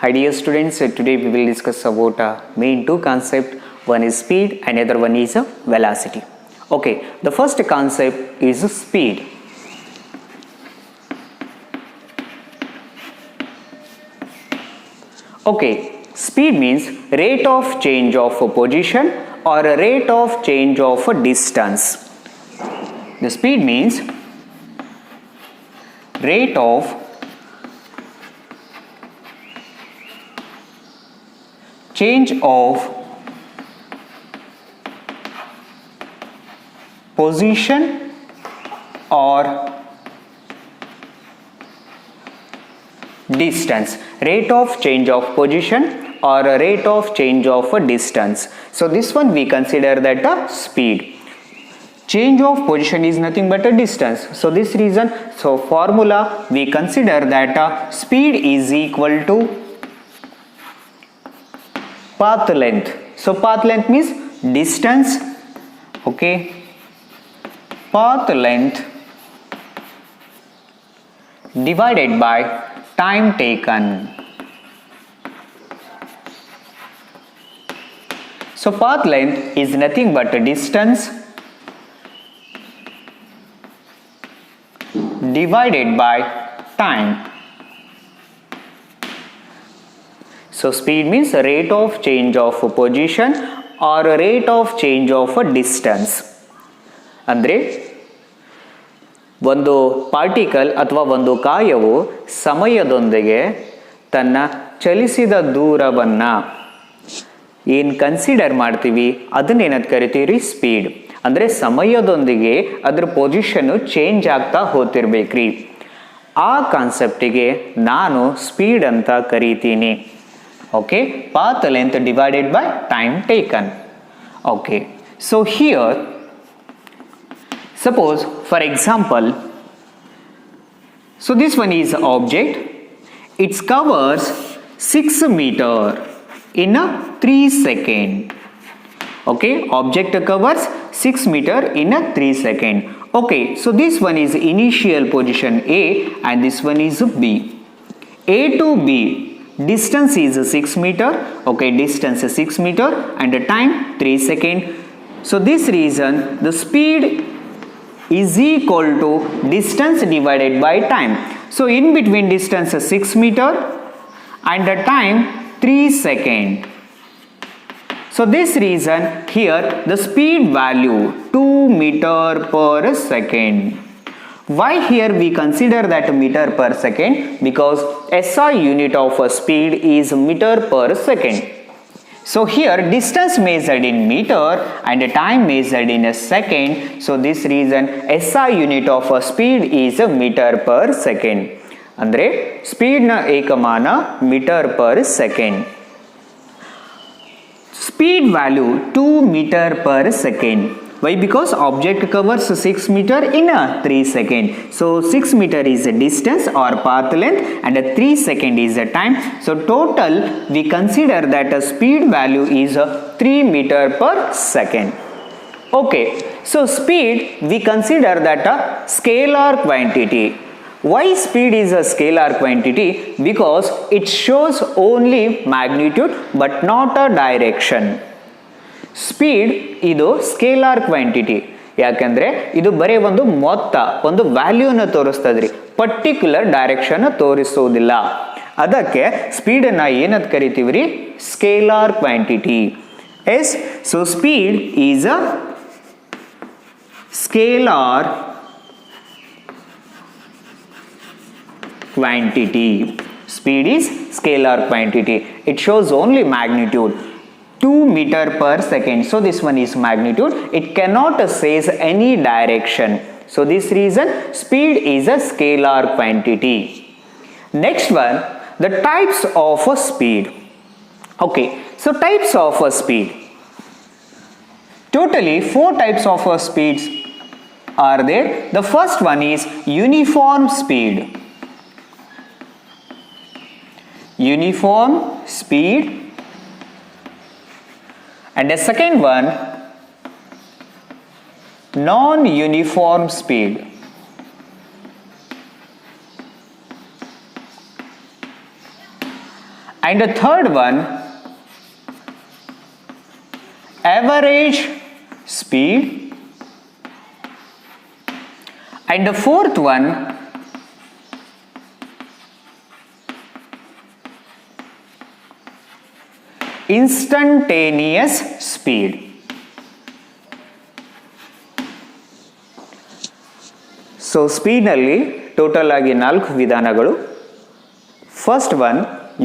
Hi dear students, today we will discuss about main two concepts. One is speed and other one is velocity. Okay, the first concept is speed. Okay, speed means rate of change of position or a rate of change of distance. The speed means rate of change of position or distance. Rate of change of position or a rate of change of a distance. So this one we consider that a speed. Change of position is nothing but a distance. So this reason, so formula we consider that speed is equal to path length. So path length means distance, okay, path length divided by time taken. So path length is nothing but a distance divided by time. So speed means rate of change of position or rate of change of distance. ಅಂದರೆ ಒಂದು particle ಅಥವಾ ಒಂದು ಕಾಯವು ಸಮಯದೊಂದಿಗೆ ತನ್ನ ಚಲಿಸಿದ ದೂರವನ್ನು ಏನು consider ಮಾಡ್ತೀವಿ ಅದನ್ನೇನಂತ ಕರಿತೀವಿ ಸ್ಪೀಡ್. ಅಂದರೆ ಸಮಯದೊಂದಿಗೆ ಅದ್ರ ಪೊಸಿಷನ್ನು ಚೇಂಜ್ ಆಗ್ತಾ ಹೋಗ್ತಿರ್ಬೇಕ್ರಿ. ಆ ಕಾನ್ಸೆಪ್ಟಿಗೆ ನಾನು ಸ್ಪೀಡ್ ಅಂತ ಕರಿತೀನಿ. Okay, path length divided by time taken. Okay, so here suppose for example, so this one is object, it covers 6 meter in a 3 second. Okay, object covers 6 meter in a 3 second. Okay, so this one is initial position A and this one is B. A to B distance is 6 meter. Okay, distance is 6 meter and the time 3 second. So this reason the speed is equal to distance divided by time. So in between distance is 6 meter and the time 3 second. So this reason here the speed value 2 meter per second. Why here we consider that meter per second? Because SI unit of speed is meter per second. So here distance measured in meter and time measured in a second. So this reason SI unit of speed is meter per second. Andre speed na ekamana meter per second. Speed value 2 meter per second. Why? Because object covers 6 meter in a 3 second. So 6 meter is a distance or path length and a 3 second is a time. So total we consider that a speed value is 3 meter per second. Okay, so speed we consider that a scalar quantity. Why speed is a scalar quantity? Because it shows only magnitude but not a direction. Speed ಇದು scalar quantity. ಯಾಕಂದರೆ ಇದು ಬರೀ ಒಂದು ಮೊತ್ತ, ಒಂದು ವ್ಯಾಲ್ಯೂನ ತೋರಿಸ್ತದ್ರಿ, particular direction ತೋರಿಸೋದಿಲ್ಲ. ಅದಕ್ಕೆ ಸ್ಪೀಡನ್ನು ಏನಂತ ಕರಿತೀವಿ ರೀ? Scalar quantity. Yes, so speed is a scalar quantity. Speed is scalar quantity. It shows only magnitude. 2 meter per second. So this one is magnitude. It cannot says any direction. So this reason speed is a scalar quantity. Next one, the types of a speed. Okay, so types of a speed. Totally 4 types of a speeds are there. The first one is uniform speed. Uniform speed. And the second one, non-uniform speed. and the third one average speed, and the fourth one instantaneous speed. So ಸ್ಪೀಡ್ನಲ್ಲಿ total ಆಗಿ 4 ವಿಧಾನಗಳು. First one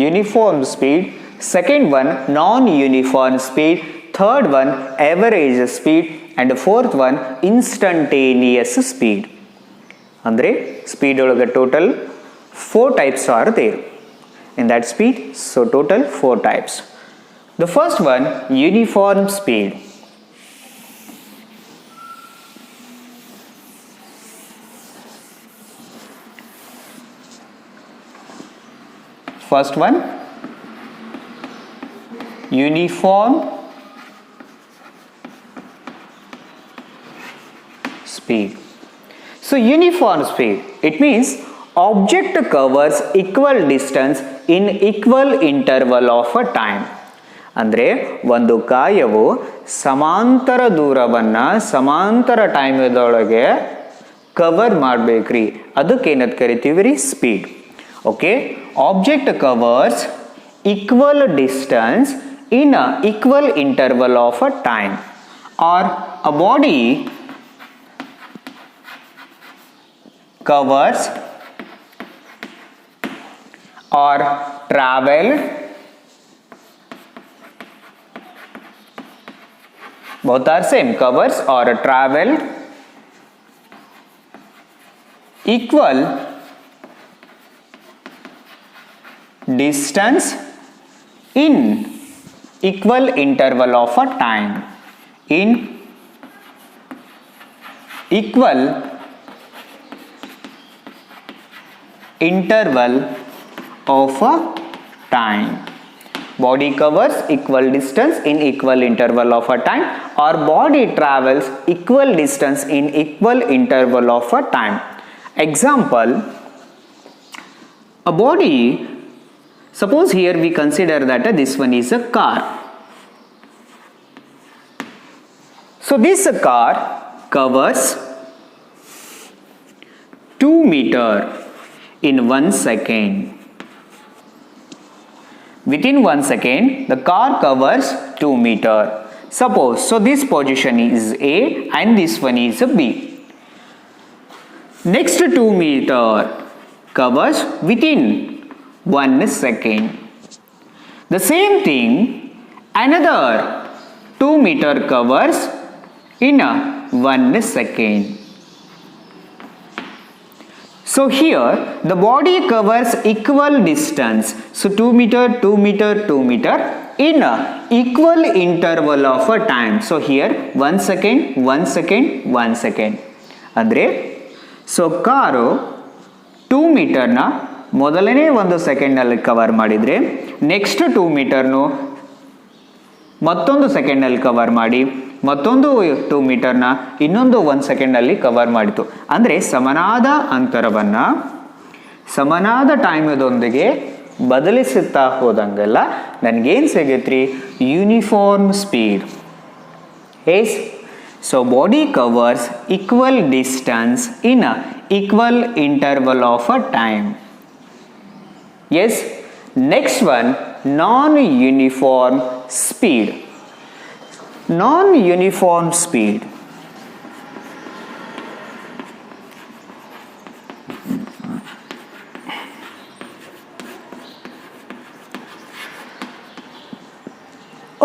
uniform speed, second one non uniform speed, third one average speed, and fourth one instantaneous speed. ಅಂದರೆ speed ಒಳಗೆ total 4 types are there in that speed. So total 4 types. The first one, uniform speed. First one, uniform speed. So uniform speed, it means object covers equal distance in equal interval of a time. ಅಂದರೆ ಒಂದು ಕಾಯವು ಸಮಾಂತರ ದೂರವನ್ನು ಸಮಾಂತರ ಟೈಮದೊಳಗೆ cover ಮಾಡಬೇಕ್ರಿ, ಅದಕ್ಕೆ ಏನಂತ ಕರಿತೀವಿ ರೀ? Speed. Okay, object covers equal distance in a equal interval of a time, or a body covers or traveled, both are same, covers or traveled equal distance in equal interval of a time, in equal interval of a time. Body covers equal distance in equal interval of a time, or body travels equal distance in equal interval of a time. Example, a body, suppose here we consider that this one is a car. So this car covers 2 meters in 1 second. Within 1 second, the car covers 2 meters. Suppose, so this position is A and this one is B. Next 2 meters covers within 1 second. The same thing, another 2 meters covers in 1 second. So here the body covers equal distance. So 2 meter, 2 meter, 2 meter in a equal interval of a time. So here 1 second, 1 second, 1 second. Andre, so car 2 ಮೀಟರ್ನ ಮೊದಲನೇ 1 ಸೆಕೆಂಡ್ನಲ್ಲಿ cover ಮಾಡಿದರೆ next 2 ಮೀಟರ್ನು ಮತ್ತೊಂದು ಸೆಕೆಂಡ್ನಲ್ಲಿ cover ಮಾಡಿ ಮತ್ತೊಂದು 2 ಮೀಟರ್ನ ಇನ್ನೊಂದು 1 ಸೆಕೆಂಡಲ್ಲಿ cover ಮಾಡಿತು. ಅಂದರೆ ಸಮನಾದ ಅಂತರವನ್ನು ಸಮನಾದ ಟೈಮದೊಂದಿಗೆ ಬದಲಿಸುತ್ತಾ ಹೋದಂಗೆಲ್ಲ ನನಗೇನು ಸಿಗೈತ್ರಿ? Uniform speed. Yes, so body covers equal distance in a equal interval of a time. Yes, next one, non uniform speed. Non-uniform speed.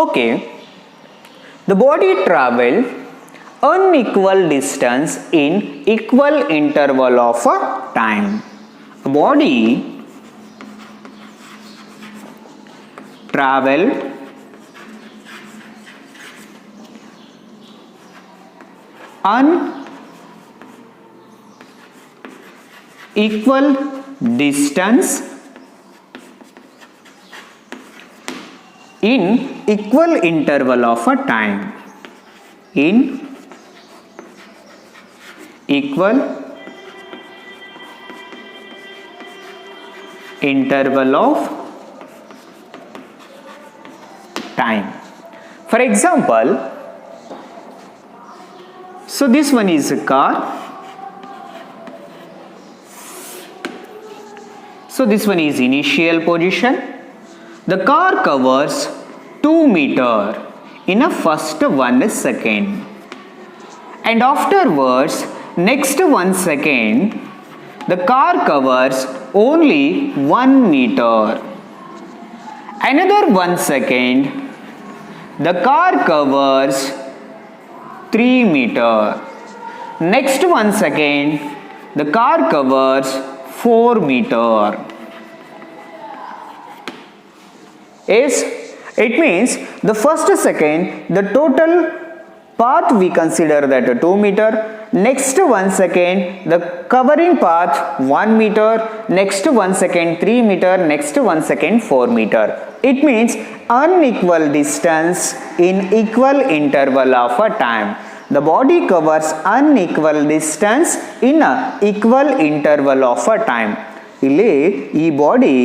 Okay, the body travel unequal distance in equal interval of a time. A body travel unequal distance in equal interval of a time, in equal interval of time. For example, so this one is a car. So this one is initial position. The car covers 2 meters in a first 1 second. And afterwards, next 1 second, the car covers only 1 meter. Another 1 second, the car covers 3 meters. Next 1 second, the car covers 4 meters. Yes, it means the first second, the total path we consider that 2 meters. Next 1 second, the covering path 1 meter. Next 1 second, 3 meters. Next 1 second, 4 meters. It means unequal distance in equal interval of a time. The body covers unequal distance in a equal interval of a time. ಇಲ್ಲಿ ಈ body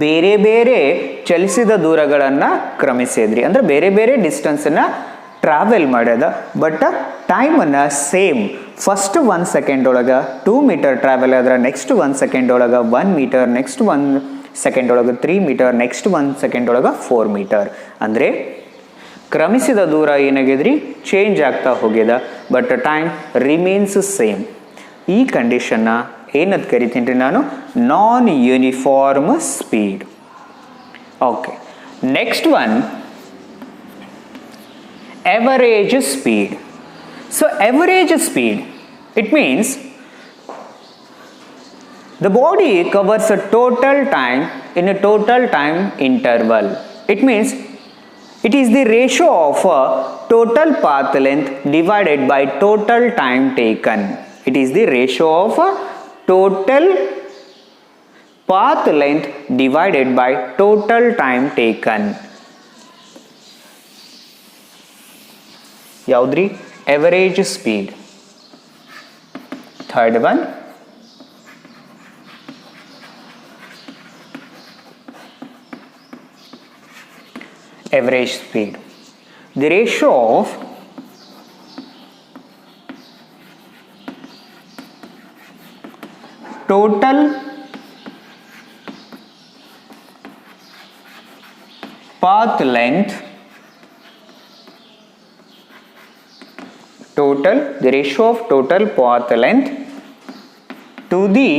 ಬೇರೆ ಬೇರೆ ಚಲಿಸಿದ ದೂರಗಳನ್ನು ಕ್ರಮಿಸಿದ್ರಿ, ಅಂದರೆ ಬೇರೆ ಬೇರೆ ಡಿಸ್ಟೆನ್ಸನ್ನು travel ಮಾಡ್ಯದ. But ಟೈಮನ್ನು same, first 1 second ಒಳಗೆ 2 metre travel ಆದ್ರೆ ನೆಕ್ಸ್ಟ್ 1 ಸೆಕೆಂಡ್ ಒಳಗೆ 1 ಮೀಟರ್, ನೆಕ್ಸ್ಟ್ 1 ಸೆಕೆಂಡ್ ಒಳಗೆ 3 ಮೀಟರ್, ನೆಕ್ಸ್ಟ್ 1 ಸೆಕೆಂಡ್ ಒಳಗೆ 4 ಮೀಟರ್. ಅಂದರೆ ಕ್ರಮಿಸಿದ ದೂರ ಏನಾಗಿದ್ರಿ ಚೇಂಜ್ ಆಗ್ತಾ ಹೋಗ್ಯದ, ಬಟ್ ಟೈಮ್ ರಿಮೇನ್ಸ್ ಸೇಮ್. ಈ ಕಂಡೀಷನ್ನ ಏನಂತ ಕರಿತೀನಿ ರೀ ನಾನು, ನಾನ್ uniform speed. Okay, next one average speed. So average speed, it means the body covers a total time in a total time interval. It means it is the ratio of a total path length divided by total time taken. It is the ratio of a total path length divided by total time taken. ಯಾವ್ದ್ರಿ average speed. Third one average speed, the ratio of total path length, the ratio of total path length to the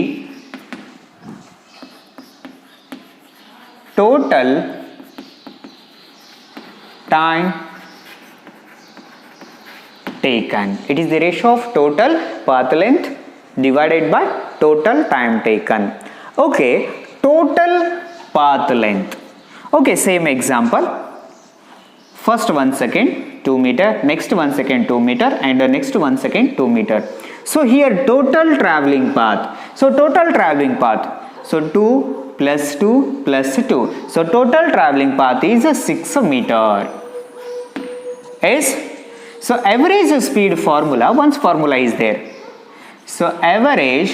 total time taken. It is the ratio of total path length divided by total time taken. Okay, total path length. Okay, same example. First 1 second 2 meter, next 1 second 2 meter, and the next 1 second 2 meter. So here total traveling path. So total traveling path. So 2 plus 2 plus 2. So total traveling path is a 6 meter. Yes. So average speed formula, once formula is there. So average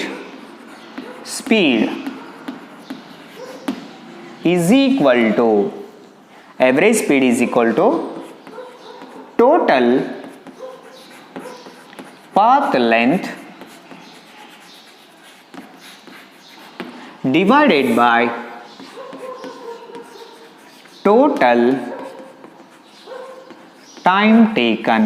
speed is equal to total path length divided by total time taken.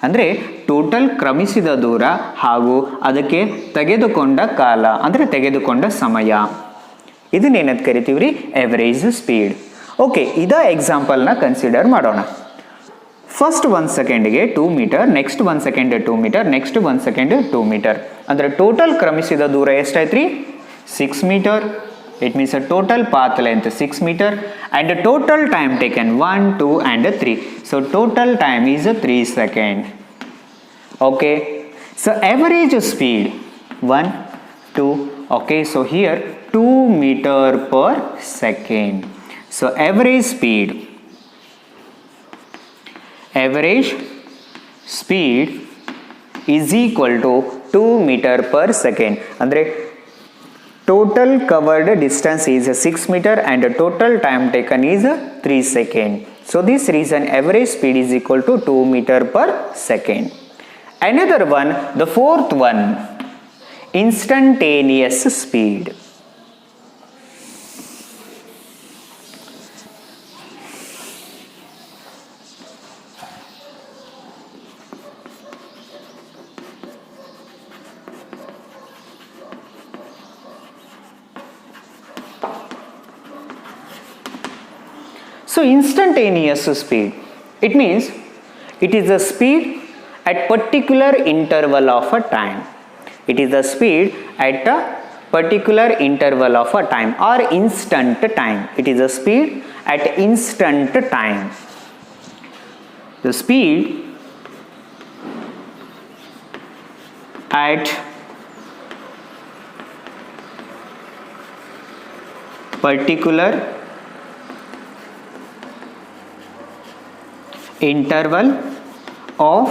ಅಂದರೆ total ಕ್ರಮಿಸಿದ ದೂರ ಹಾಗೂ ಅದಕ್ಕೆ ತೆಗೆದುಕೊಂಡ ಕಾಲ, ಅಂದರೆ ತೆಗೆದುಕೊಂಡ ಸಮಯ, ಇದನ್ನೇನಂತ ಕರಿತೀವಿ ರೀ ಎವರೇಜ್ ಸ್ಪೀಡ್. ಓಕೆ, ಇದ ಎಕ್ಸಾಂಪಲ್ನ ಕನ್ಸಿಡರ್ ಮಾಡೋಣ. ಫಸ್ಟ್ 1 ಸೆಕೆಂಡ್ಗೆ 2 meter, next 1 second 2 meter, next 1 second 2 meter. ಅಂದರೆ ಟೋಟಲ್ ಕ್ರಮಿಸಿದ ದೂರ ಎಷ್ಟಾಯ್ತು ರೀ 6 meter. It means a total path length 6 meter and a total time taken 1, 2 and 3. So total time is 3 seconds. Okay. So average speed 1, 2. Okay. So here 2 meter per second. So average speed is equal to 2 meter per second. Andre total covered distance is 6 meter and the total time taken is 3 seconds. So this reason average speed is equal to 2 meter per second. Another one, the fourth one, instantaneous speed. So instantaneous speed, it means it is the speed at particular interval of a time. It is the speed at a particular interval of a time or instant time. It is the speed at instant time. The speed at particular interval of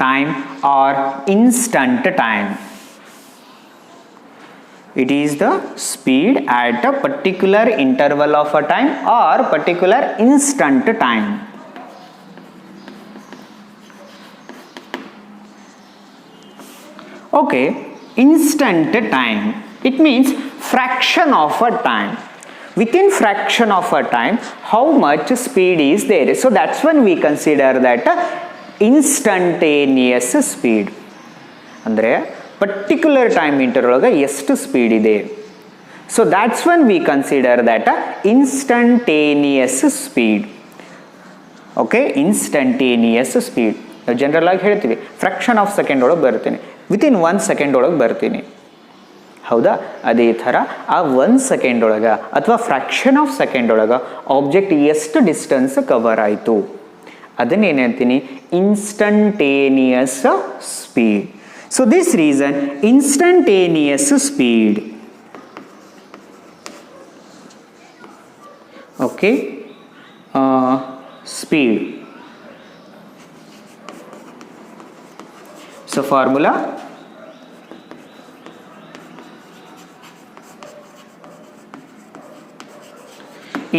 time or instant time. It is the speed at a particular interval of a time or particular instant time. Okay, instant time, it means fraction of a time. Within fraction of a time, how much speed is there? So that's when we consider that instantaneous speed. Andre particular time interval oga ಎಷ್ಟು speed ಇದೆ. So that's when we consider that instantaneous speed. Okay, instantaneous speed. General ಆಗಿ ಹೇಳ್ತೀವಿ fraction of second ಒಳಗೆ ಬರ್ತೀನಿ, within 1 second ಒಳಗೆ ಬರ್ತೀನಿ. ಹೌದಾ? ಅದೇ ಥರ ಆ 1 ಸೆಕೆಂಡ್ ಒಳಗೆ ಅಥವಾ ಫ್ರಾಕ್ಷನ್ ಆಫ್ ಸೆಕೆಂಡ್ ಒಳಗೆ ಆಬ್ಜೆಕ್ಟ್ ಎಷ್ಟು ಡಿಸ್ಟೆನ್ಸ್ ಕವರ್ ಆಯಿತು ಅದನ್ನೇನಂತೀನಿ, instantaneous speed. So this reason instantaneous speed. Okay, speed. So formula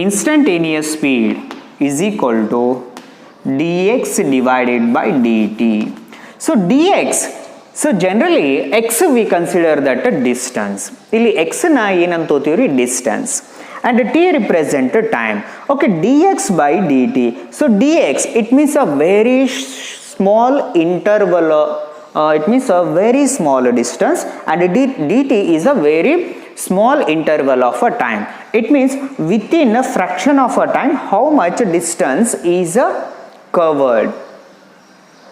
instantaneous speed is equal to dx divided by dt. So dx, so generally x we consider that a distance. ಇಲ್ಲಿ x ನ ಏನಂತೋತೀವ್ರಿ, distance, and t represent time. Okay, dx by dt. So dx, it means a very small interval, it means a very small distance, and dt is a very small interval of a time. It means within a fraction of a time how much distance is covered.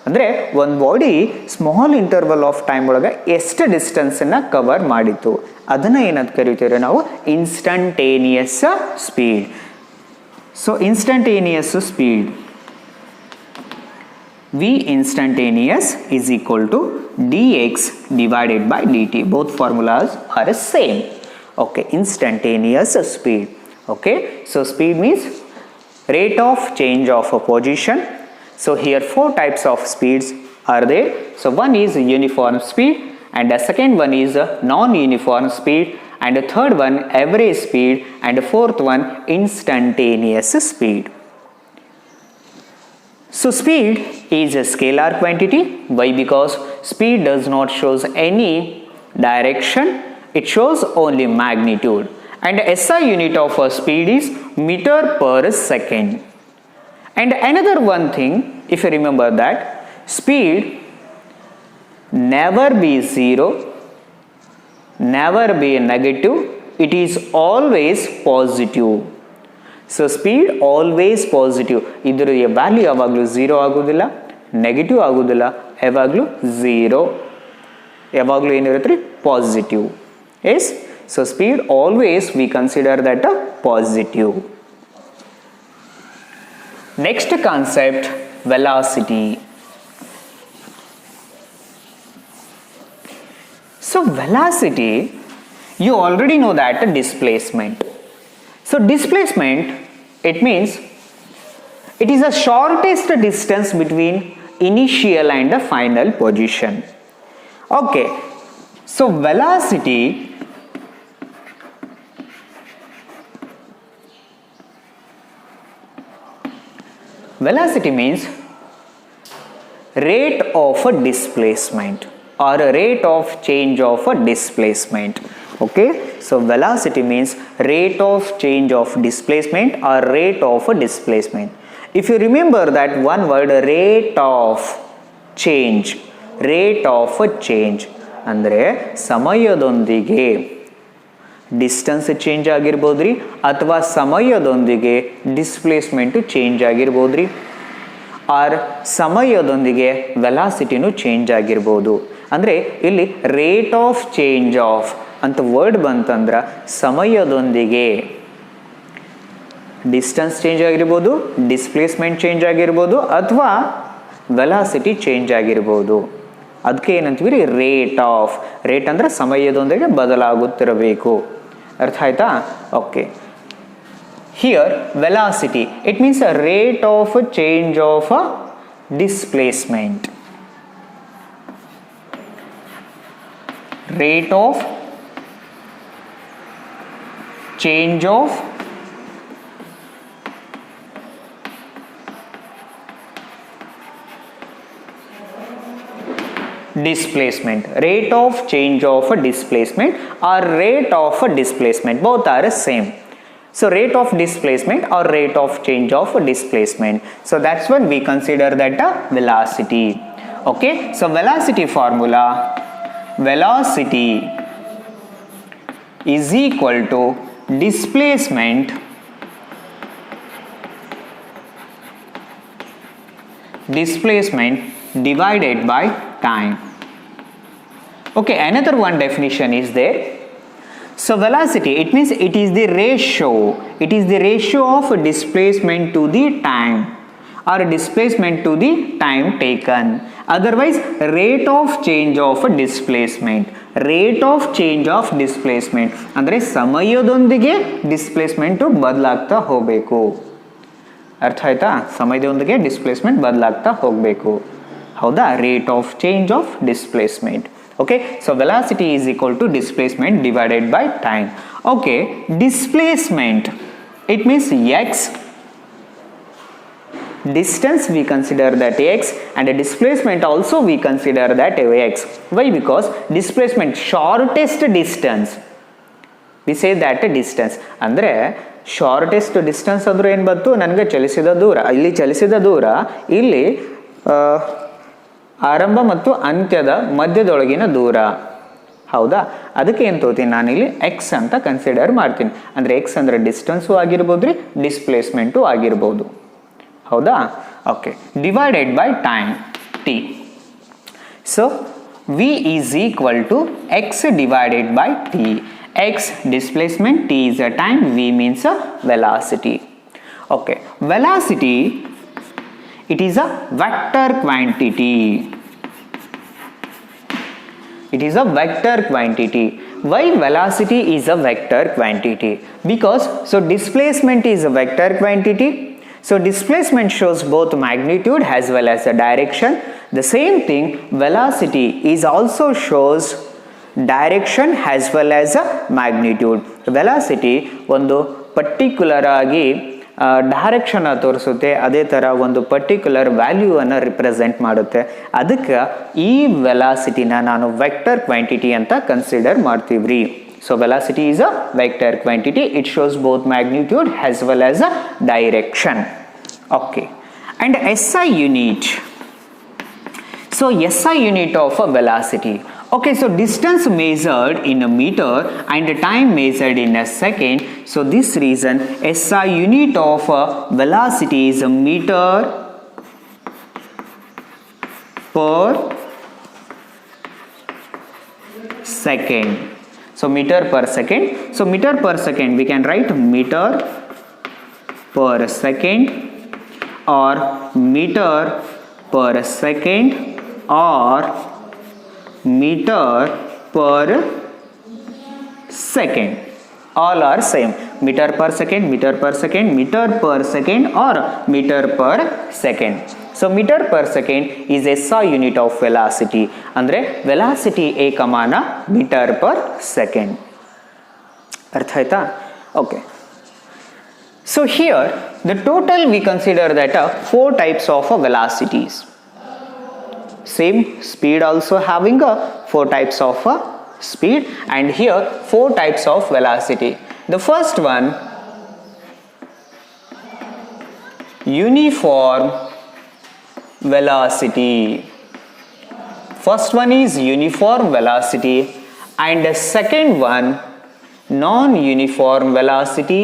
ಅಂದರೆ ಒಂದು body small interval of time ಒಳಗೆ ಎಷ್ಟು ಡಿಸ್ಟೆನ್ಸನ್ನು cover ಮಾಡಿತ್ತು ಅದನ್ನು ಏನಂತ ಕರಿತೀವಿ ನಾವು, instantaneous speed. So instantaneous speed, V instantaneous is equal to dx divided by dt. Both formulas are same. Okay, instantaneous speed. Okay, so speed means rate of change of a position. So here 4 types of speeds are there. So one is uniform speed, and the second one is non-uniform speed, and the third one average speed, and the fourth one instantaneous speed. So speed is a scalar quantity. Why? Because speed does not shows any direction, it shows only magnitude, and SI unit of a speed is meter per second. And another one thing, if you remember that speed never be zero, never be negative, it is always positive. So speed always positive. ಇದರ value ಯಾವಾಗಲೂ zero ಆಗೋದಿಲ್ಲ, negative ಆಗೋದಿಲ್ಲ, ಯಾವಾಗಲೂ zero, ಯಾವಾಗಲೂ ಏನಿರುತ್ತೆ ರೀ, positive. Yes, so speed always we consider that a positive. Next concept, velocity. So velocity, you already know that displacement. So displacement, it means it is the shortest distance between initial and the final position. Okay, So velocity means rate of a displacement or a rate of change of a displacement. Okay, so velocity means rate of change of displacement or rate of a displacement. If you remember that one word, rate of change ಅಂದರೆ ಸಮಯದೊಂದಿಗೆ distance change ಆಗಿರ್ಬೋದ್ರಿ ಅಥವಾ ಸಮಯದೊಂದಿಗೆ displacement change ಆಗಿರ್ಬೋದ್ರಿ R ಸಮಯದೊಂದಿಗೆ ವೆಲಾಸಿಟಿನೂ change ಆಗಿರ್ಬೋದು. ಅಂದರೆ ಇಲ್ಲಿ rate of change of ಅಂತ word ಬಂತಂದ್ರೆ ಸಮಯದೊಂದಿಗೆ ಡಿಸ್ಟೆನ್ಸ್ ಚೇಂಜ್ ಆಗಿರ್ಬೋದು, ಡಿಸ್ಪ್ಲೇಸ್ಮೆಂಟ್ ಚೇಂಜ್ ಆಗಿರ್ಬೋದು ಅಥವಾ ವೆಲಾಸಿಟಿ ಚೇಂಜ್ ಆಗಿರ್ಬೋದು. ಅದಕ್ಕೆ ಏನಂತೀವಿ ರೀ, ರೇಟ್ ಅಂದರೆ ಸಮಯದೊಂದಿಗೆ ಬದಲಾಗುತ್ತಿರಬೇಕು. ಅರ್ಥ ಆಯ್ತಾ? Okay. Here velocity it means a rate of change of a displacement. Rate of change of displacement. Rate of change of a displacement or rate of a displacement, both are same. So rate of displacement or rate of change of a displacement, so that's when we consider that a velocity. Okay, so velocity formula, velocity is equal to displacement divided by time. Okay, another one definition is there. So velocity, it means it is the ratio of displacement to the time or displacement to the time taken. Otherwise rate of change of displacement ಅಂದರೆ ಸಮಯದೊಂದಿಗೆ displacement ಬದಲಾಗ್ತಾ ಹೋಗಬೇಕು. ಅರ್ಥ ಆಯ್ತಾ? ಸಮಯದೊಂದಿಗೆ displacement ಬದಲಾಗ್ತಾ ಹೋಗಬೇಕು. ಹೌದಾ? Rate of change of displacement. Okay, so velocity is equal to displacement divided by time. Okay, displacement it means x. Distance we consider that x and displacement also we consider that x. Why? Because displacement, shortest distance, we say that distance. ಅಂದರೆ shortest distance ಅಂದ್ರೆ ಏನು ಬಂತು? ನನಗೆ ಚಲಿಸಿದ ದೂರ, ಇಲ್ಲಿ ಚಲಿಸಿದ ದೂರ ಇಲ್ಲಿ ಆರಂಭ ಮತ್ತು ಅಂತ್ಯದ ಮಧ್ಯದೊಳಗಿನ ದೂರ. ಹೌದಾ? ಅದಕ್ಕೆ ಏನು ತೋತೀನಿ ನಾನಿಲ್ಲಿ ಎಕ್ಸ್ ಅಂತ ಕನ್ಸಿಡರ್ ಮಾಡ್ತೀನಿ. ಅಂದರೆ ಎಕ್ಸ್ ಅಂದರೆ ಡಿಸ್ಟೆನ್ಸು ಆಗಿರ್ಬೋದು ರೀ, ಡಿಸ್ಪ್ಲೇಸ್ಮೆಂಟು ಆಗಿರ್ಬೋದು. ಹೌದಾ? Okay, divided by time t. So v is equal to x divided by t. X displacement, t is a time, v means a velocity. Okay, velocity it is a vector quantity. It is a vector quantity. Why velocity is a vector quantity? Because so displacement is a vector quantity. So displacement shows both magnitude as well as the direction. The same thing, velocity is also shows direction as well as a magnitude. Velocity ಒಂದು particular ಆಗಿ direction ತೋರಿಸುತ್ತೆ, ಅದೇ ಥರ ಒಂದು particular ವ್ಯಾಲ್ಯೂವನ್ನು represent ಮಾಡುತ್ತೆ. ಅದಕ್ಕೆ ಈ ವೆಲಾಸಿಟಿನ ನಾನು ವೆಕ್ಟರ್ ಕ್ವಾಂಟಿಟಿ ಅಂತ ಕನ್ಸಿಡರ್ ಮಾಡ್ತೀವಿ ರೀ. So velocity is a vector quantity. It shows both magnitude as well as a direction. Okay, and SI unit. So SI unit of a velocity. Okay, so distance measured in a meter and time measured in a second. So this reason SI unit of a velocity is a meter per second. So meter per second. So meter per second we can write meter per second or meter per second or meter per second. All are same. Meter per second, meter per second, meter per second or meter per second. So meter per second is SI unit of velocity. ಅಂದರೆ velocity ಏಕಮಾನ meter per second. ಅರ್ಥ ಆಯ್ತಾ? Okay. So here the total we consider that 4 types of velocities. Same speed also having 4 types of speed, and here 4 types of velocity. The first one, uniform velocity. First one is uniform velocity, and the second one non-uniform velocity.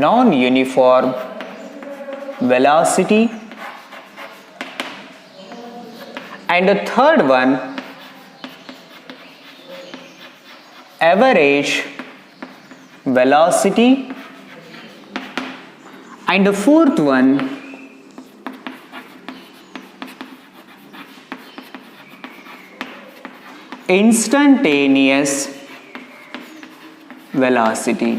Non-uniform velocity, and the third one average velocity, and the fourth one instantaneous velocity.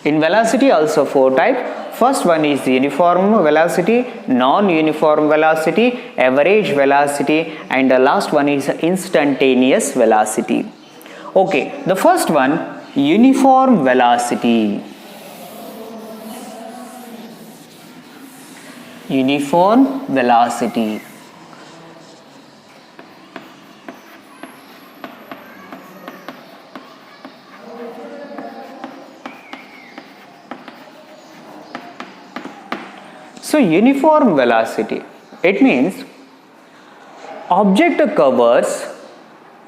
In velocity also 4 types. First one is uniform velocity, non-uniform velocity, average velocity, and the last one is instantaneous velocity. Okay, the first one, uniform velocity. Uniform velocity. So uniform velocity, it means object covers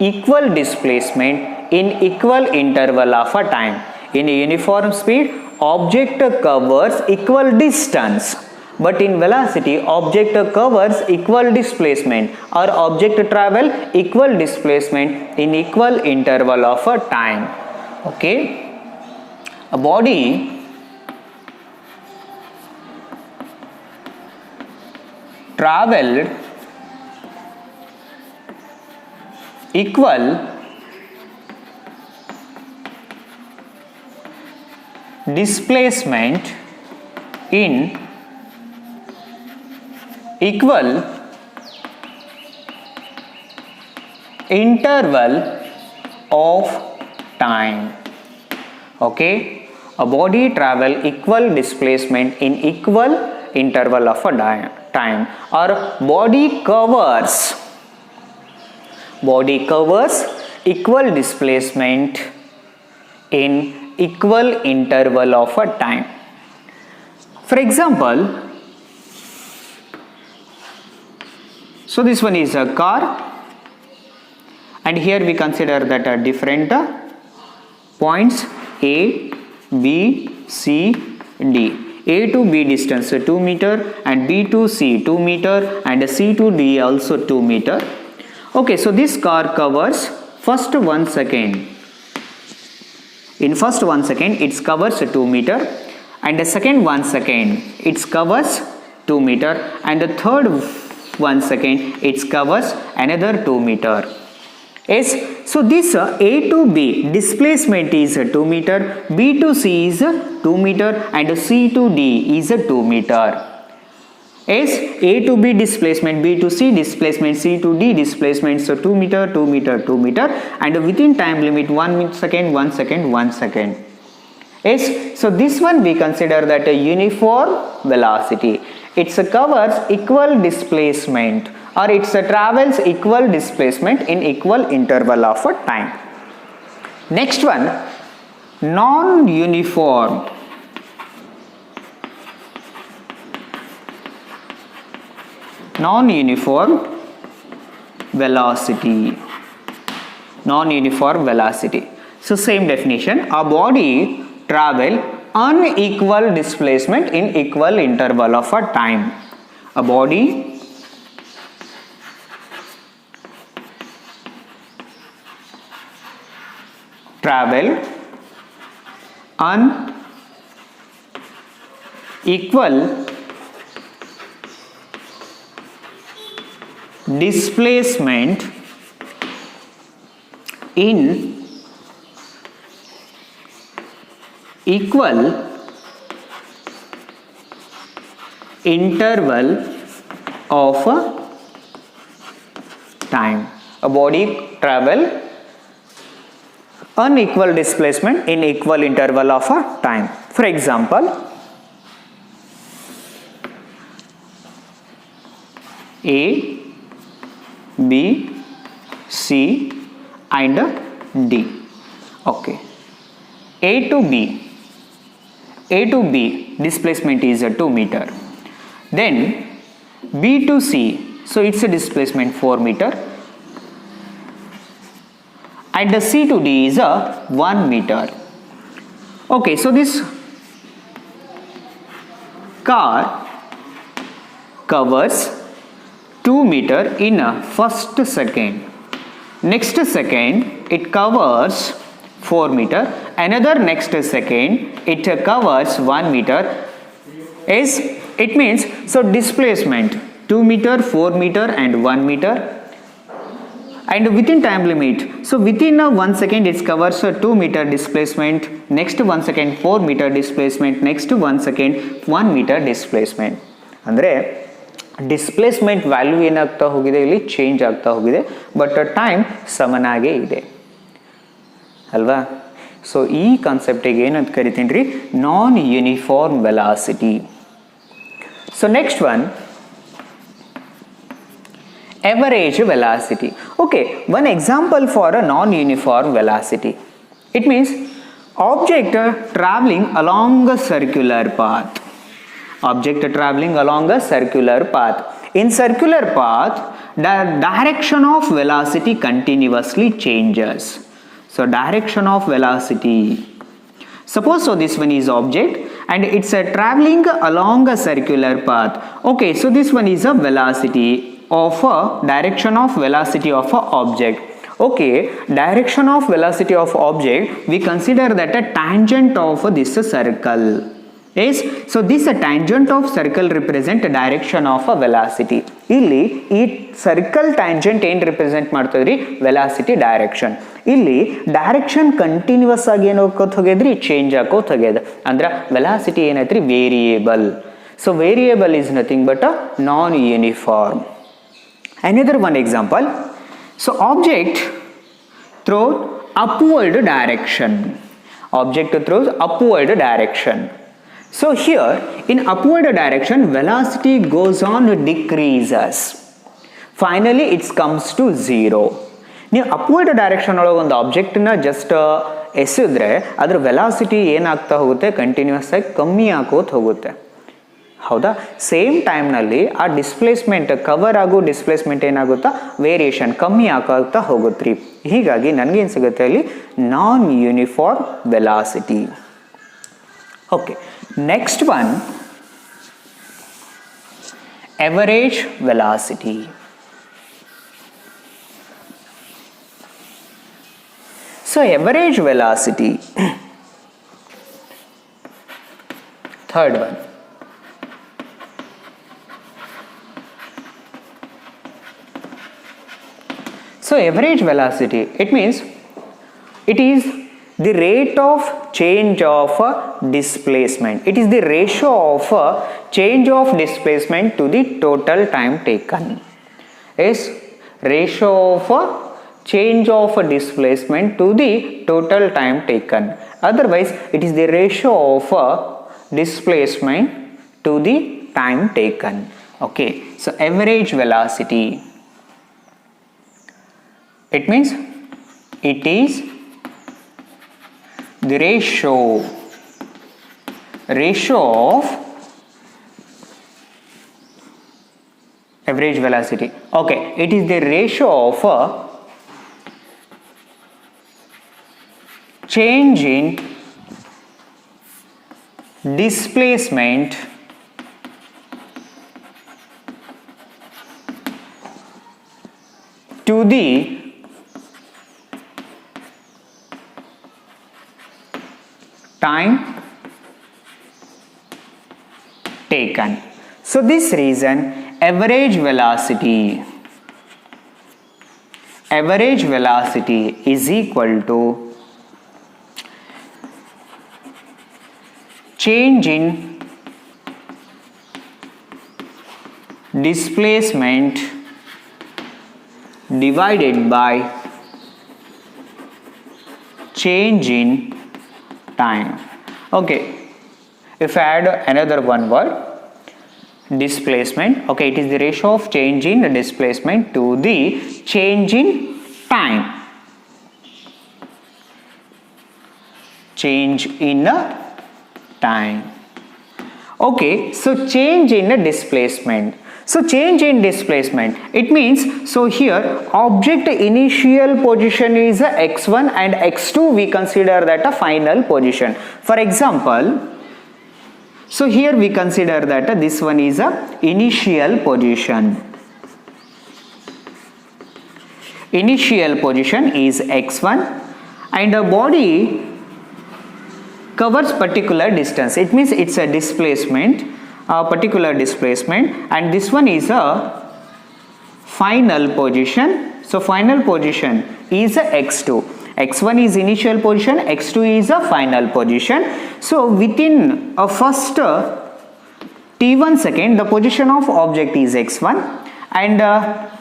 equal displacement in equal interval of a time. In a uniform speed, object covers equal distance, but in velocity, object covers equal displacement, or object travel equal displacement in equal interval of a time. Okay, a body traveled equal displacement in equal interval of time. Okay, a body travel equal displacement in equal interval of a time, or body covers equal displacement in equal interval of a time. For example, so this one is a car, and here we consider that different points A, B, C, D. A to B distance 2 meter, and B to C 2 meter, and C to D also 2 meter. Okay, so this car covers first 1 second. In first 1 second it covers 2 meter, and the second 1 second it covers 2 meter, and the third 1 second it covers another 2 meter. Yes, so this A to B displacement is 2 meter, B to C is 2 meter, and C to D is 2 meter. Yes, A to B displacement, B to C displacement, C to D displacement, so 2 meter, 2 meter, 2 meter, and within time limit 1 second, 1 second, 1 second. Yes, so this one we consider that a uniform velocity. It covers equal displacement, or it travels equal displacement in equal interval of a time. Next one, non-uniform. Non-uniform velocity. Non-uniform velocity. So same definition, a body travel unequal displacement in equal interval of a time. A body travel unequal displacement in equal interval of time. A body travel unequal displacement in equal interval of time. For example, A, B, C and D. Okay. A to B displacement is 2 meter. Then B to C, so it's a displacement 4 meter. And the C to D is 1 meter. Okay, so this car covers 2 meter in a first second. Next second it covers 4 meter. Another next second it covers 1 meter. Is it means so displacement 2 meter, 4 meter and 1 meter. And within time limit, so within 1 second it covers 2 meter displacement, next 1 second 4 meter displacement, next 1 second 1 meter displacement. ಅಂದರೆ displacement value ಏನಾಗ್ತಾ ಹೋಗಿದೆ, ಇಲ್ಲಿ change ಆಗ್ತಾ ಹೋಗಿದೆ, but time ಸಮನಾಗೇ ಇದೆ ಅಲ್ವಾ. So ಈ ಕಾನ್ಸೆಪ್ಟಿಗೆ ಏನಂತ ಕರಿತೀನಿ ರೀ, ನಾನ್ uniform velocity. So next one, average velocity. Okay, one example for a non-uniform velocity. It means object traveling along a circular path. Object traveling along a circular path. In circular path, the direction of velocity continuously changes. So direction of velocity. Suppose so this one is object and it's traveling along a circular path. Okay, so this one is a velocity of a direction of velocity of a object. Okay, direction of velocity of object, we consider that a tangent of this circle is, so this tangent of circle represent direction of a velocity. ಇಲ್ಲಿ ಈ circle tangent ಏನು represent ಮಾಡ್ತದ್ರಿ, velocity direction. ಇಲ್ಲಿ direction continues ಆಗಿ ಏನು ಹೋಗ್ಕೋತ ಹೋಗ್ಯದ್ರಿ, change ಆಗೋತ ಹೋಗ್ಯದ. ಅಂದ್ರೆ ವೆಲಾಸಿಟಿ ಏನೈತ್ರಿ, variable. So variable is nothing but a non-uniform. Another one example, so object throws upward direction. Object throws upward direction. So here in upward direction velocity goes on decreases. Finally it comes to 0. ನೀವು upward direction ಒಳಗೆ ಒಂದು ಆಬ್ಜೆಕ್ಟ್ನ just ಎಸೆದ್ರೆ ಅದರ velocity ಏನಾಗ್ತಾ ಹೋಗುತ್ತೆ, continuous ಆಗಿ ಕಮ್ಮಿ ಆಗೋತ ಹೋಗುತ್ತೆ. ಹೌದಾ. ಸೇಮ್ ಟೈಮ್ನಲ್ಲಿ ಆ ಡಿಸ್ಪ್ಲೇಸ್ಮೆಂಟ್ ಕವರ್ ಆಗೋ ಡಿಸ್ಪ್ಲೇಸ್ಮೆಂಟ್ ಏನಾಗುತ್ತಾ, ವೇರಿಯೇಷನ್ ಕಮ್ಮಿ ಆಗ್ತಾ ಹೋಗುತ್ತೆ ರೀ. ಹೀಗಾಗಿ ನನಗೇನು ಸಿಗುತ್ತೆ ಅಲ್ಲಿ, ನಾನ್ uniform velocity. Okay, next one, average velocity. So average velocity, third one. So average velocity, it means it is the rate of change of displacement. It is the ratio of change of displacement to the total time taken. Is ratio of change of displacement to the total time taken. Otherwise it is the ratio of displacement to the time taken. Okay, so average velocity, it means it is the ratio of average velocity. Okay, it is the ratio of change in displacement to the time taken. So this reason average velocity is equal to change in displacement divided by change in time. Okay, if I add another one word, displacement, okay, it is the ratio of change in displacement to the change in time. Change in time. Okay, so change in displacement. So change in displacement, it means, so here object initial position is x1 and x2 we consider that a final position. For example, so here we consider that this one is a initial position. Initial position is x1 and a body covers particular distance. It means it's a displacement, a particular displacement, and this one is a final position. So final position is a x2. x1 is initial position, x2 is a final position. So within a first t1 second, the position of object is x1, and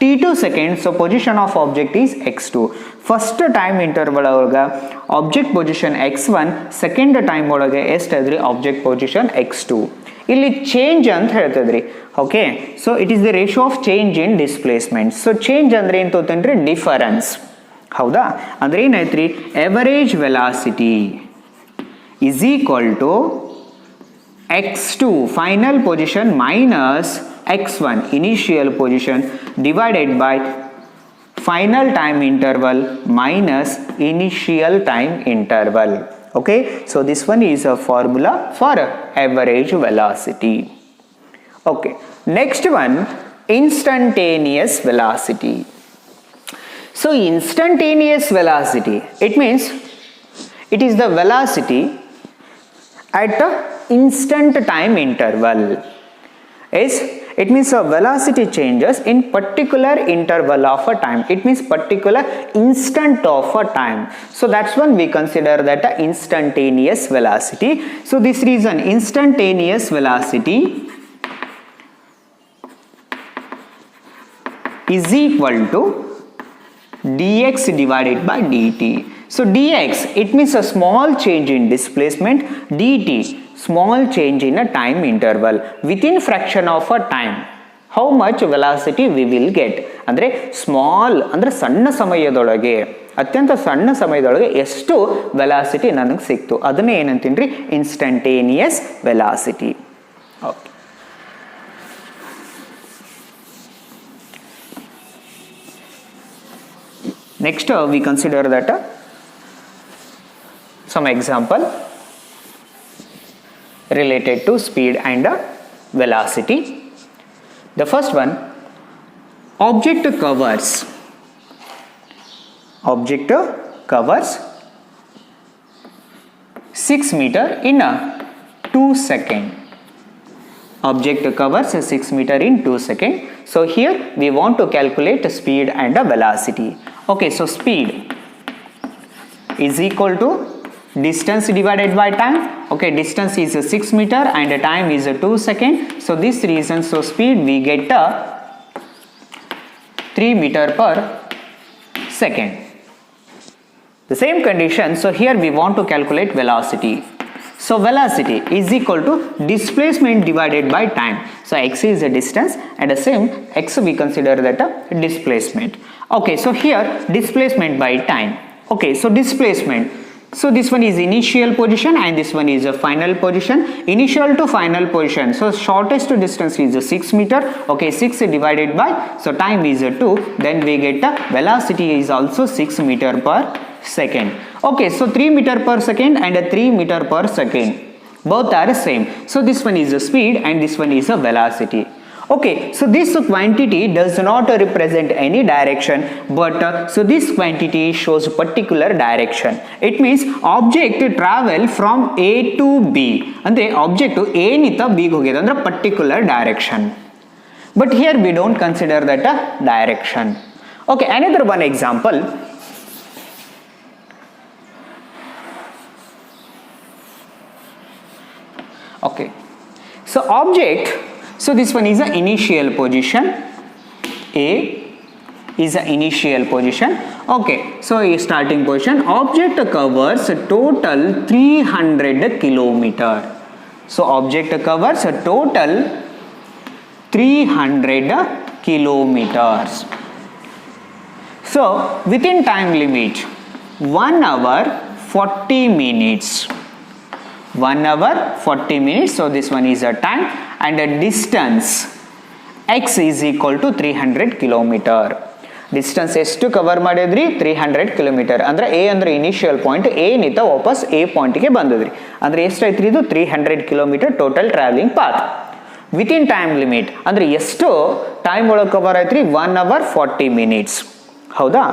t2 second, so position of object is x2. First time interval olaga object position x1, second time olaga estadri object position x2. ಇಲ್ಲಿ change ಅಂತ ಹೇಳ್ತದ್ರಿ. Okay, so it is the ratio of change in displacement. So change ಅಂದ್ರೆ ಏನು ತೋತಂದ್ರೆ difference. ಹೌದಾ, ಅಂದ್ರೆ ಏನಾಯ್ತ್ರಿ, average velocity is equal to x2 final position minus x1 initial position divided by final time interval minus initial time interval. Okay, so this one is a formula for average velocity. Okay, next one, instantaneous velocity. So instantaneous velocity, it means it is the velocity at the instant time interval. It means a velocity changes in particular interval of a time. It means particular instant of a time. So that's when we consider that a instantaneous velocity. So this reason instantaneous velocity is equal to dx divided by dt. So dx, it means a small change in displacement, dt small change in a time interval within fraction of a time. How much velocity we will get? ಅಂದ್ರೆ small ಅಂದ್ರೆ ಸಣ್ಣ ಸಮಯದೊಳಗೆ, ಅತ್ಯಂತ ಸಣ್ಣ ಸಮಯದೊಳಗೆ ಎಷ್ಟು velocity ನನಗೆ ಸಿಕ್ತು, ಅದನ್ನೇ ಏನಂತೀನ್ರಿ, instantaneous velocity. Okay, next we consider that some example related to speed and velocity. The first one, object covers 6 meter in 2 seconds. Object covers 6 meter in 2 seconds. So here we want to calculate speed and velocity. Okay, so speed is equal to distance divided by time. Okay, distance is 6 meter and time is 2 seconds. So this reason, so speed we get 3 meter per second. The same condition, so here we want to calculate velocity. So velocity is equal to displacement divided by time. So x is a distance and the same x we consider that a displacement. Okay, so here displacement by time. Okay, so displacement, so this one is initial position and this one is a final position. Initial to final position, so shortest distance is 6 meter. Okay, 6 divided by, so time is 2, then we get a velocity is also 6 meter per second. Okay, so 3 meter per second and 3 meter per second, both are same. So this one is a speed and this one is a velocity. Okay, so this quantity does not represent any direction, but so this quantity shows particular direction. It means object travel from A to B. Andre object A nita B hogide andre particular direction. But here we don't consider that a direction. Okay, another one example. Okay, so object So this one is the initial position. A is the initial position. Okay, so a starting position. Object covers total 300 kilometer. So object covers total 300 kilometers. So within time limit 1 hour 40 minutes. 1 hour 40 minutes. So this one is a time, and a distance x is equal to 300 kilometer. Distance ಎಷ್ಟು cover ಮಾಡಿದ್ರಿ 300 kilometre ಅಂದ್ರೆ A ಅಂದ್ರೆ initial point, A ನಿಂದ ವಾಪಸ್ A ಪಾಯಿಂಟ್ಗೆ ಬಂದಿದ್ರಿ ಅಂದ್ರೆ ಎಷ್ಟಾಯ್ತು ಇದು 300 kilometre total traveling path within time limit ಅಂದ್ರೆ ಎಷ್ಟು ಟೈಮ್ ಒಳಗೆ ಕವರ್ ಆಯ್ತ್ರಿ 1 hour 40 minutes. ಹೌದಾ?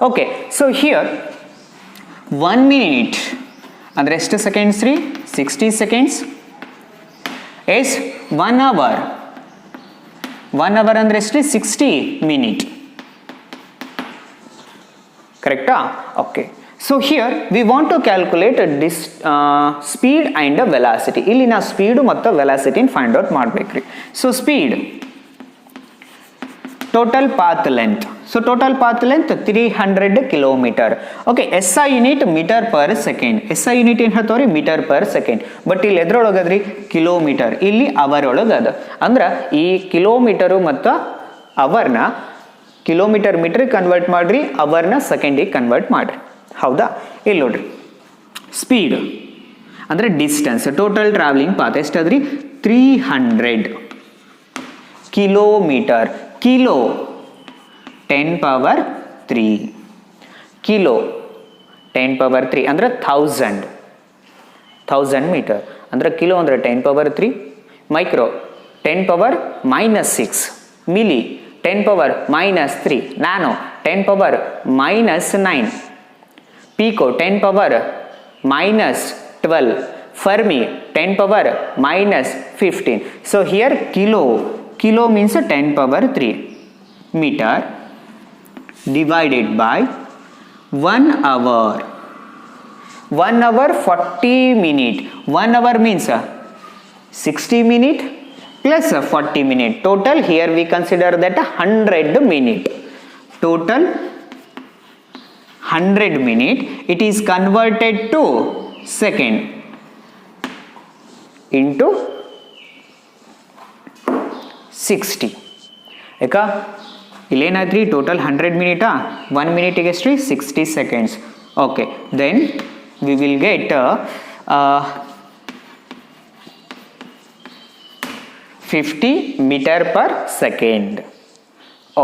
ಓಕೆ, ಸೊ ಹಿಯರ್ 1 minute ಅಂದ್ರೆ ಎಷ್ಟು ಸೆಕೆಂಡ್ಸ್ ರೀ 60 seconds. ಎಸ್ 1 hour ಅಂದ್ರೆ ಎಷ್ಟು 60 minutes. Correct? Okay. So here we want to calculate this speed and velocity. ಇಲ್ಲಿ ನಾವು ಸ್ಪೀಡ್ ಮತ್ತು ವೆಲಾಸಿಟಿ ಫೈಂಡ್ ಔಟ್ ಮಾಡಬೇಕ್ರಿ. So speed total path length. So total path length 300 kilometer. Okay, S I unit meter per second. S I unit ಏನು ಹೇಳ್ತಾವ್ರಿ meter per second. But ಇಲ್ಲಿ ಎದ್ರೊಳಗದ್ರಿ kilometre, ಇಲ್ಲಿ hour ಒಳಗದ. ಅಂದ್ರೆ ಈ ಕಿಲೋಮೀಟರು ಮತ್ತು ಅವರ್ನ ಕಿಲೋಮೀಟರ್ ಮೀಟರ್ಗೆ ಕನ್ವರ್ಟ್ ಮಾಡ್ರಿ, ಅವರ್ನ ಸೆಕೆಂಡಿಗೆ ಕನ್ವರ್ಟ್ ಮಾಡ್ರಿ. ಹೌದಾ? ಇಲ್ಲಿ ನೋಡ್ರಿ, ಸ್ಪೀಡ್ ಅಂದರೆ ಡಿಸ್ಟೆನ್ಸ್ ಟೋಟಲ್ ಟ್ರಾವೆಲಿಂಗ್ ಪಾತ್ ಎಷ್ಟದ್ರಿ 300 ಕಿಲೋಮೀಟರ್. ಕಿಲೋ 10⁻3 ಕಿಲೋ 10⁻3 ಅಂದ್ರೆ 1000 ಮೀಟರ್. ಅಂದ್ರೆ ಕಿಲೋ ಅಂದ್ರೆ 10⁻3, micro 10⁻⁻6, milli 10⁻⁻3, nano 10⁻⁻9, pico 10⁻⁻12, fermi 10⁻⁻15. So here kilo means 10⁻3 meter divided by 1 hour. 1 hour 40 minutes. 1 hour means 60 minutes plus 40 minutes. Total here we consider that 100 minutes. Total 100 minutes. It is converted to second into 60. Eka illenadri total 100 minute 1 minute ಗೆ ಎಷ್ಟು 60 seconds. Okay, then we will get 50 meter per second.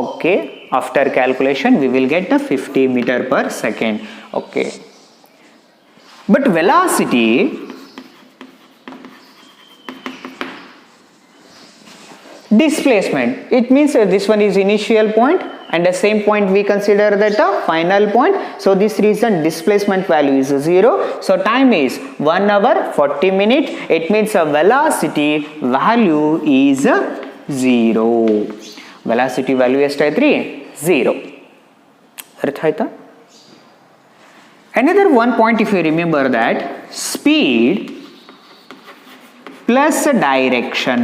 Okay, after calculation we will get the 50 meter per second. Okay, but velocity displacement, it means this one is initial point and the same point we consider that a final point. So this reason displacement value is 0. So time is 1 hour 40 minutes. It means a velocity value is 0. Velocity value ಎಷ್ಟಾಯ್ತ್ರಿ 0. ಅರ್ಥ ಆಯ್ತಾ? Another one point, if you remember that speed plus direction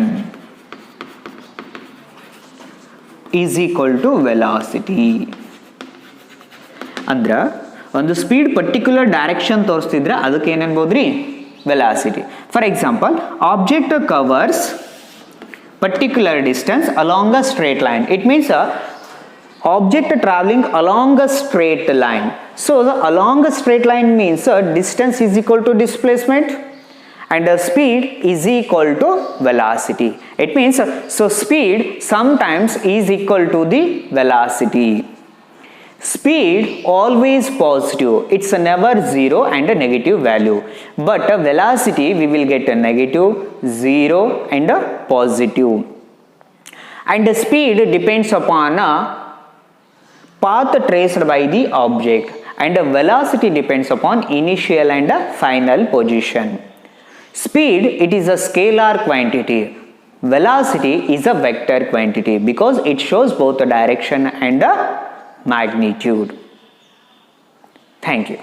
is equal to velocity. ಅಂದ್ರೆ ಒಂದು speed particular direction ತೋರಿಸ್ತಿದ್ರೆ ಅದಕ್ಕೆ ಏನನ್ಬೋದ್ರಿ velocity. For example, object covers particular distance along a straight line. It means a object traveling along a straight line. So the along a straight line means distance is equal to displacement and the speed is equal to velocity. It means so speed sometimes is equal to the velocity. Speed always positive, it's never 0 and a negative value, but a velocity we will get a negative, 0 and a positive. And the speed depends upon a path traced by the object, and the velocity depends upon initial and a final position. Speed, it is a scalar quantity. Velocity is a vector quantity because it shows both the direction and the magnitude. Thank you.